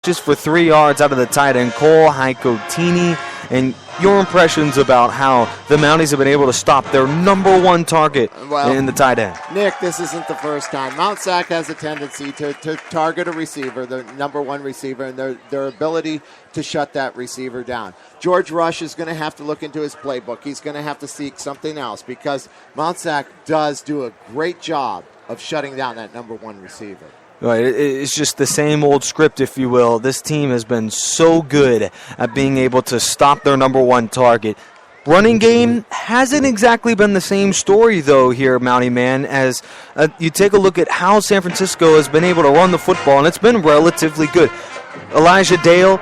just for 3 yards out of the tight end, Cole Haikotini. And your impressions about how the Mounties have been able to stop their number one target in the tight end. Nick, this isn't the first time. Mount SAC has a tendency to target a receiver, the number one receiver, and their ability to shut that receiver down. George Rush is going to have to look into his playbook. He's going to have to seek something else because Mount SAC does do a great job of shutting down that number one receiver. Right, it's just the same old script, if you will. This team has been so good at being able to stop their number one target. Running game hasn't exactly been the same story, though, here, Mountie Man, as you take a look at how San Francisco has been able to run the football, and it's been relatively good. Elijah Dale,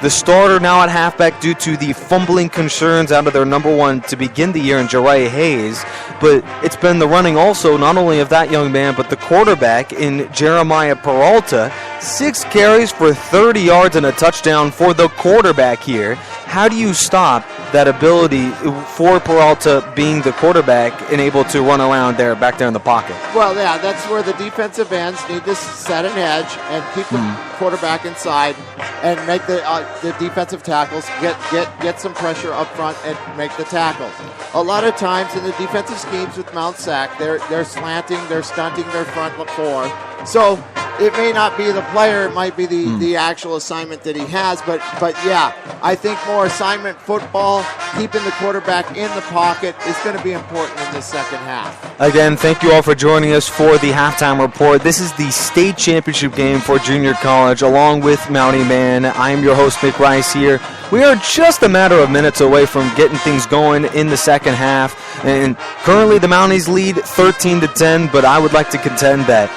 the starter now at halfback due to the fumbling concerns out of their number one to begin the year in Jariah Hayes. But it's been the running also not only of that young man, but the quarterback in Jeremiah Peralta. 6 carries for 30 yards and a touchdown for the quarterback here. How do you stop that ability for Peralta being the quarterback and able to run around there, back there in the pocket? Well, yeah, that's where the defensive ends need to set an edge and keep the quarterback inside and make the defensive tackles get some pressure up front and make the tackles. A lot of times in the defensive schemes with Mount SAC, they're slanting, they're stunting their front four. So it may not be the player, it might be the actual assignment that he has, but yeah, I think more assignment football, keeping the quarterback in the pocket is going to be important in the second half. Again, thank you all for joining us for the halftime report. This is the state championship game for junior college, along with Mountie Man. I am your host, Nick Rice here. We are just a matter of minutes away from getting things going in the second half, and currently the Mounties lead 13-10, but I would like to contend that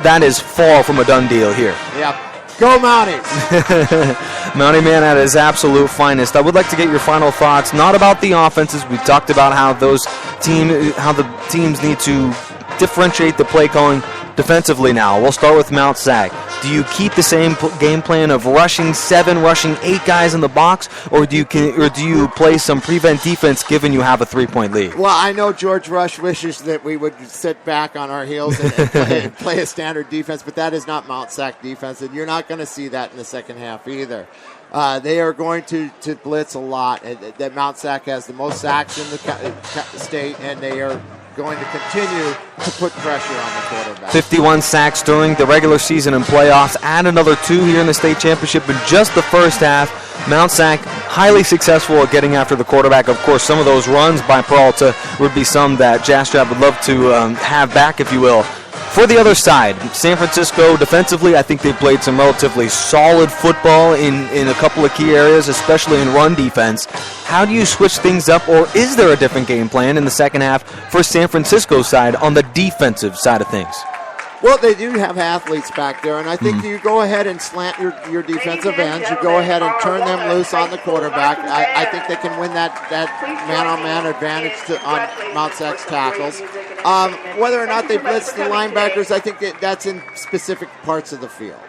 that is far from a done deal here. Yep. Go Mounties! Mountie Man at his absolute finest. I would like to get your final thoughts, not about the offenses. We talked about how the teams need to differentiate the play calling defensively now. We'll start with Mount SAC. Do you keep the same game plan of rushing 7, rushing 8 guys in the box, or do you play some prevent defense given you have a 3-point lead? Well, I know George Rush wishes that we would sit back on our heels and play a standard defense, but that is not Mount SAC defense, and you're not going to see that in the second half either. They are going to blitz a lot. That Mount SAC has the most sacks in the state, and they are going to continue to put pressure on the quarterback. 51 sacks during the regular season and playoffs. Add another 2 here in the state championship in just the first half. Mount SAC highly successful at getting after the quarterback. Of course, some of those runs by Peralta would be some that Jastrab would love to have back, if you will. For the other side, San Francisco defensively, I think they've played some relatively solid football in a couple of key areas, especially in run defense. How do you switch things up, or is there a different game plan in the second half for San Francisco's side on the defensive side of things? Well, they do have athletes back there, and I think you go ahead and slant your defensive ends. You go ahead and turn them loose on the quarterback. I think they can win that man-on-man advantage on Mount SAC's tackles. Whether or not they blitz the linebackers, I think that's in specific parts of the field.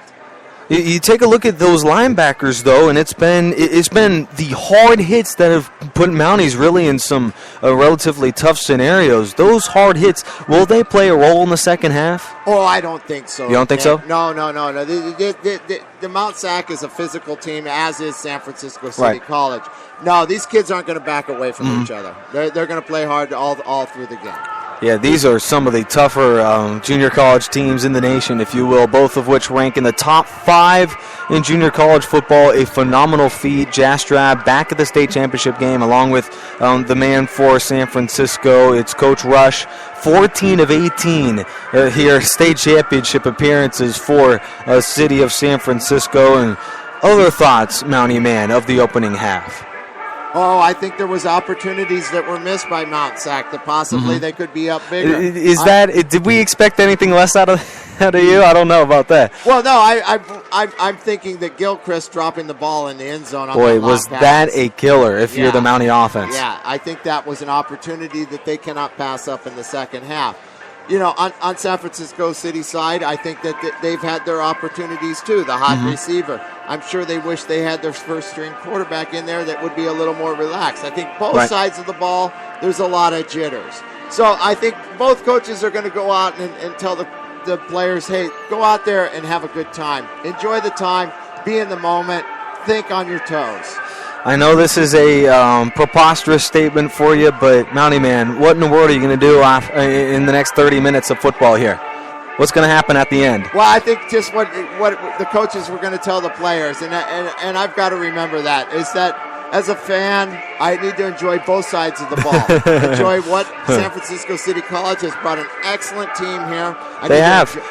You take a look at those linebackers, though, and it's been the hard hits that have put Mounties really in some relatively tough scenarios. Those hard hits, will they play a role in the second half? Oh, I don't think so. You don't think so? No. The Mount SAC is a physical team, as is San Francisco City College. No, these kids aren't going to back away from each other. They're going to play hard all through the game. Yeah, these are some of the tougher junior college teams in the nation, if you will, both of which rank in the top 5 in junior college football. A phenomenal feat. Jastrab back at the state championship game along with the man for San Francisco. It's Coach Rush. 14 of 18 here, state championship appearances for city of San Francisco. And other thoughts, Mountie Man, of the opening half? Oh, I think there was opportunities that were missed by Mount SAC that possibly they could be up bigger. Did we expect anything less out of you? I don't know about that. Well, no, I'm thinking that Gilchrist dropping the ball in the end zone on Boy, was that a killer if you're the Mountie offense. Yeah, I think that was an opportunity that they cannot pass up in the second half. You know, on San Francisco City side, I think that they've had their opportunities too. The hot receiver. I'm sure they wish they had their first-string quarterback in there that would be a little more relaxed. I think both sides of the ball, there's a lot of jitters. So I think both coaches are going to go out and tell the players, hey, go out there and have a good time. Enjoy the time. be in the moment, think on your toes. I know this is a preposterous statement for you, but Mountie Man, what in the world are you going to do in the next 30 minutes of football here? What's going to happen at the end? Well, I think just what the coaches were going to tell the players, and I've got to remember that, is that as a fan, I need to enjoy both sides of the ball. Enjoy what San Francisco City College has brought an excellent team here.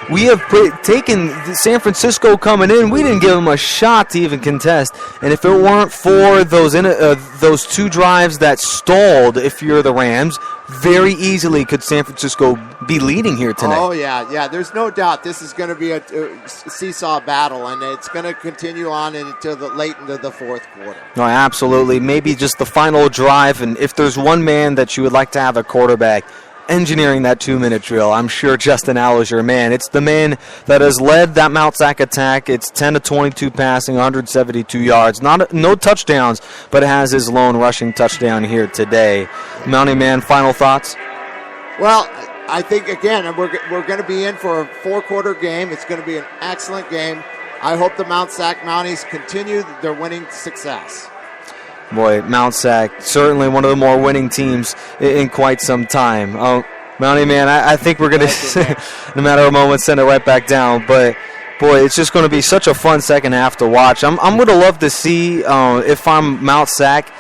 We have taken San Francisco coming in. We didn't give them a shot to even contest. And if it weren't for those two drives that stalled, if you're the Rams, very easily could San Francisco be leading here tonight. Oh, yeah. There's no doubt this is going to be a seesaw battle, and it's going to continue on until late into the fourth quarter. No, absolutely. Maybe just the final drive, and if there's one man that you would like to have a quarterback engineering that 2-minute drill, I'm sure Justin Allo is your man. It's the man that has led that Mount SAC attack. It's 10-22 passing, 172 yards. No touchdowns, but has his lone rushing touchdown here today. Mountie Man, final thoughts? Well, I think, again, we're going to be in for a 4-quarter game. It's going to be an excellent game. I hope the Mount SAC Mounties continue their winning success. Boy, Mount SAC, certainly one of the more winning teams in quite some time. Mountie Man, I think we're going to, in a matter of moments, send it right back down. But, boy, it's just going to be such a fun second half to watch. I'm going to love to see if I'm Mount SAC.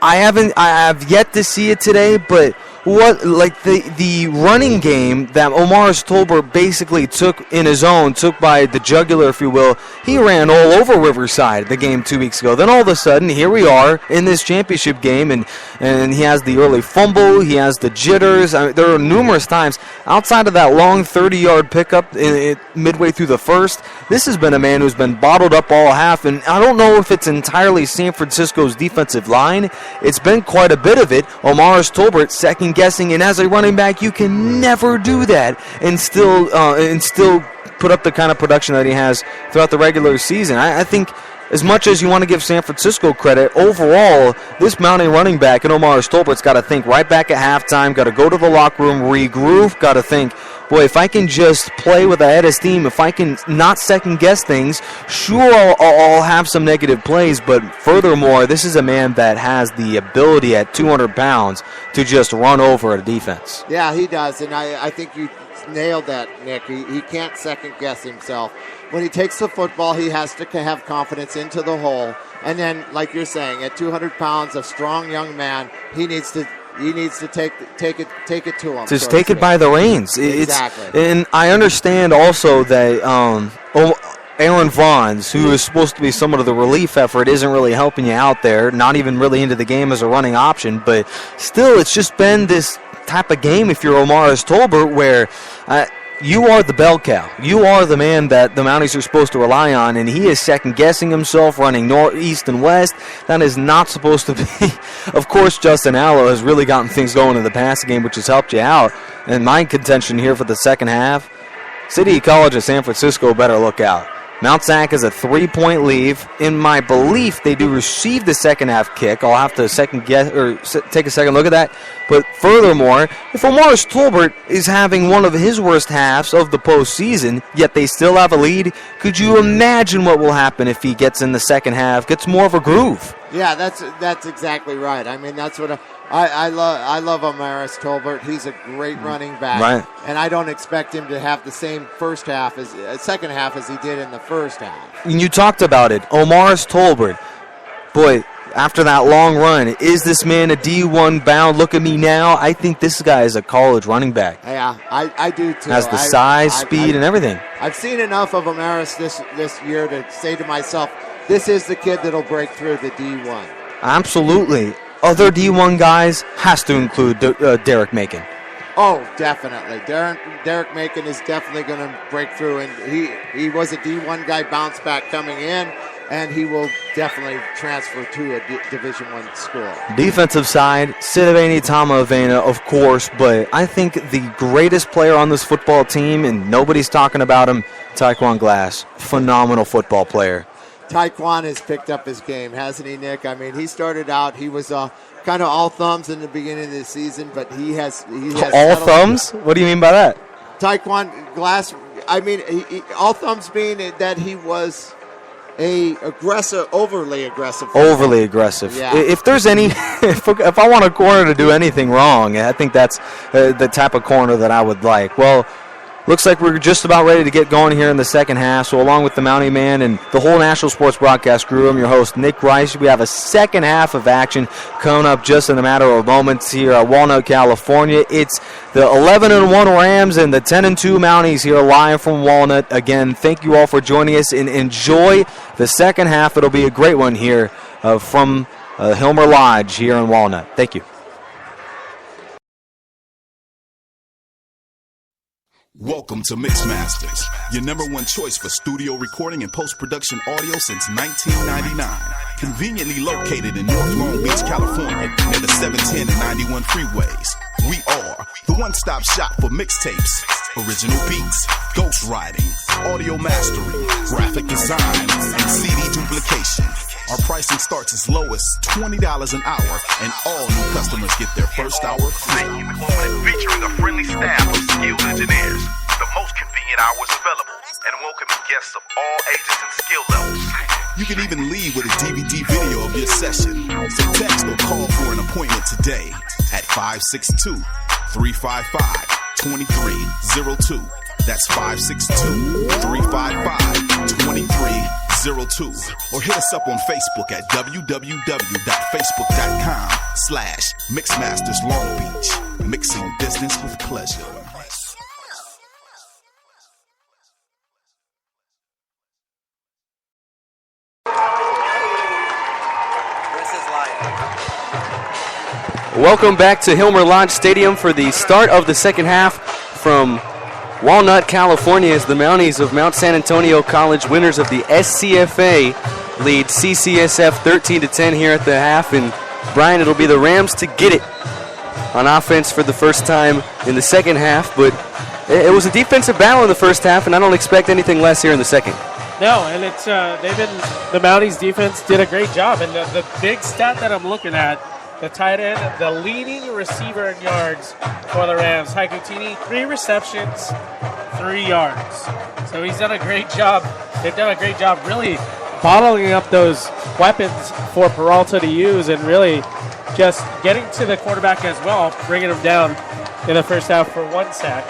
I have yet to see it today, but the running game that Omaris Tolbert basically took in his own, took by the jugular, if you will. He ran all over Riverside the game 2 weeks ago. Then all of a sudden, here we are in this championship game, and he has the early fumble, he has the jitters. There are numerous times outside of that long 30-yard pickup midway through the first. This has been a man who's been bottled up all half, and I don't know if it's entirely San Francisco's defensive line. It's been quite a bit of it. Omaris Tolbert second-guessing, and as a running back, you can never do that and still put up the kind of production that he has throughout the regular season. I think as much as you want to give San Francisco credit, overall, this mounting running back in Omaris Tolbert's got to think right back at halftime, got to go to the locker room, regroup, got to think, boy, if I can just play with a head of steam, if I can not second-guess things, sure, I'll have some negative plays, but furthermore, this is a man that has the ability at 200 pounds to just run over a defense. Yeah, he does, and I think you nailed that, Nick. He can't second-guess himself. When he takes the football, he has to have confidence into the hole, and then, like you're saying, at 200 pounds, a strong young man, he needs to take it to him. Just take it by the reins. Exactly. And I understand also that Aaron Vaughns, who is supposed to be somewhat of the relief effort, isn't really helping you out there, not even really into the game as a running option, but still it's just been this type of game if you're Omaris Tolbert where you are the bell cow. You are the man that the Mounties are supposed to rely on, and he is second-guessing himself, running north, east, and west. That is not supposed to be. Of course, Justin Allo has really gotten things going in the passing game, which has helped you out. And my contention here for the second half, City College of San Francisco better look out. Mount SAC is a 3-point lead. In my belief, they do receive the second half kick. I'll have to take a second look at that. But furthermore, if Omaris Tolbert is having one of his worst halves of the postseason, yet they still have a lead, could you imagine what will happen if he gets in the second half, gets more of a groove? Yeah, that's exactly right. I mean, that's what I love Omaris Tolbert. He's a great running back, right? And I don't expect him to have the same second half as he did in the first half. And you talked about it, Omaris Tolbert. Boy, after that long run, is this man a D1 bound? Look at me now. I think this guy is a college running back. Yeah, I do too. Has the size, speed, and everything. I've seen enough of Omaris this year to say to myself, this is the kid that'll break through the D1. Absolutely. Other D1 guys has to include Derek Macon. Oh, definitely. Derek Macon is definitely going to break through, and he was a D1 guy, bounce back coming in, and he will definitely transfer to a Division I school. Defensive side, Sidavani Tama-Avena, of course, but I think the greatest player on this football team, and nobody's talking about him, Taekwon Glass. Phenomenal football player. Taekwon has picked up his game, hasn't he, Nick? I mean, he started out, he was kind of all thumbs in the beginning of the season, but he has all thumbs? What do you mean by that? Taekwon Glass, I mean, all thumbs being that he was overly aggressive. Overly aggressive. Yeah. If there's any, if I want a corner to do anything wrong, I think that's the type of corner that I would like. Well, looks like we're just about ready to get going here in the second half. So along with the Mountie Man and the whole National Sports Broadcast crew, I'm your host, Nick Rice. We have a second half of action coming up just in a matter of moments here at Walnut, California. It's the 11-1 Rams and the 10-2 Mounties here live from Walnut. Again, thank you all for joining us and enjoy the second half. It'll be a great one here from Hilmer Lodge here in Walnut. Thank you. Welcome to Mixmasters, your #1 choice for studio recording and post-production audio since 1999. Conveniently located in North Long Beach, California, near the 710 and 91 freeways. We are the one-stop shop for mixtapes, original beats, ghostwriting, audio mastering, graphic design, and CD duplication. Our pricing starts as low as $20 an hour, and all new customers get their first hour free. Featuring a friendly staff of skilled engineers, the most convenient hours available, and welcoming guests of all ages and skill levels. You can even leave with a DVD video of your session. So text or call for an appointment today at 562-355-2302. That's 562-355-2302. Or hit us up on Facebook at www.facebook.com/Mixmasters Long Beach. Mixing business with pleasure. Welcome back to Hilmer Lodge Stadium for the start of the second half from Walnut, California, as the Mounties of Mount San Antonio College, winners of the SCFA, lead CCSF 13-10 here at the half. And Brian, it'll be the Rams to get it on offense for the first time in the second half. But it was a defensive battle in the first half, and I don't expect anything less here in the second. No, and it's the Mounties defense did a great job. And the big stat that I'm looking at, the tight end, the leading receiver in yards for the Rams, Haikutini, 3 receptions, 3 yards. So he's done a great job. They've done a great job really bottling up those weapons for Peralta to use and really just getting to the quarterback as well, bringing him down in the first half for 1 sack.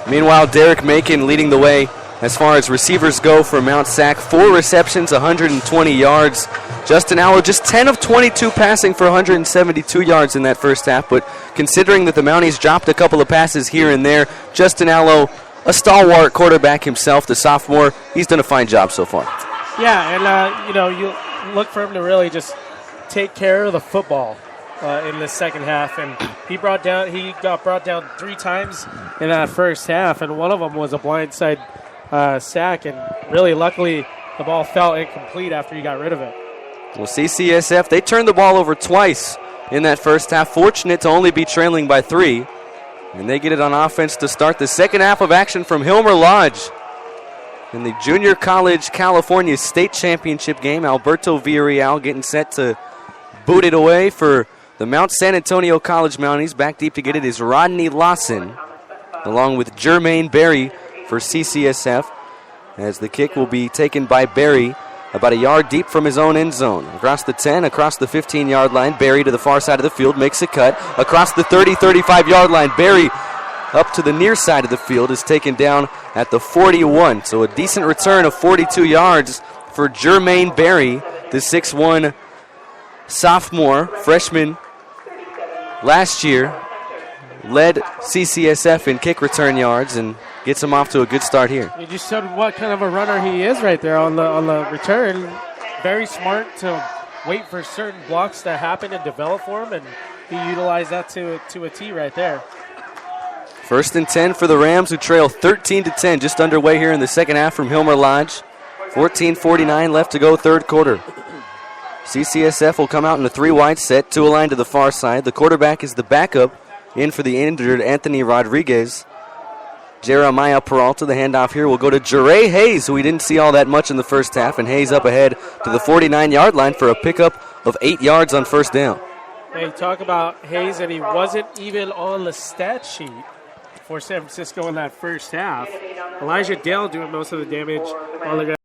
Meanwhile, Derek Macon leading the way as far as receivers go for Mount Sac. 4 receptions, 120 yards. Justin Allo just 10 of 22 passing for 172 yards in that first half. But considering that the Mounties dropped a couple of passes here and there, Justin Allo, a stalwart quarterback himself, the sophomore, he's done a fine job so far. Yeah, and you look for him to really just take care of the football in the second half, and he got brought down 3 times in that first half, and one of them was a blindside sack, and really luckily the ball fell incomplete after he got rid of it. Well, CCSF, they turned the ball over twice in that first half, fortunate to only be trailing by 3, and they get it on offense to start the second half of action from Hilmer Lodge. In the Junior College California State Championship game, Alberto Villarreal getting set to boot it away for the Mount San Antonio College Mounties. Back deep to get it is Rodney Lawson, along with Jermaine Berry for CCSF, as the kick will be taken by Berry about a yard deep from his own end zone. Across the 10, across the 15-yard line, Berry to the far side of the field, makes a cut. Across the 30, 35-yard line, Berry up to the near side of the field is taken down at the 41. So a decent return of 42 yards for Jermaine Berry, the 6'1 sophomore, freshman last year, led CCSF in kick return yards and gets him off to a good start here. You just showed what kind of a runner he is right there on the return. Very smart to wait for certain blocks to happen and develop for him, and he utilized that to a T right there. 1st and 10 for the Rams, who trail 13-10, just underway here in the second half from Hilmer Lodge. 14:49 left to go, third quarter. CCSF will come out in a 3-wide set, 2 aligned to the far side. The quarterback is the backup, in for the injured Anthony Rodriguez. Jeremiah Peralta, the handoff here will go to Jere Hayes, who we didn't see all that much in the first half, and Hayes up ahead to the 49-yard line for a pickup of 8 yards on first down. Hey, talk about Hayes, and he wasn't even on the stat sheet for San Francisco in that first half. Elijah Dale doing most of the damage on the ground.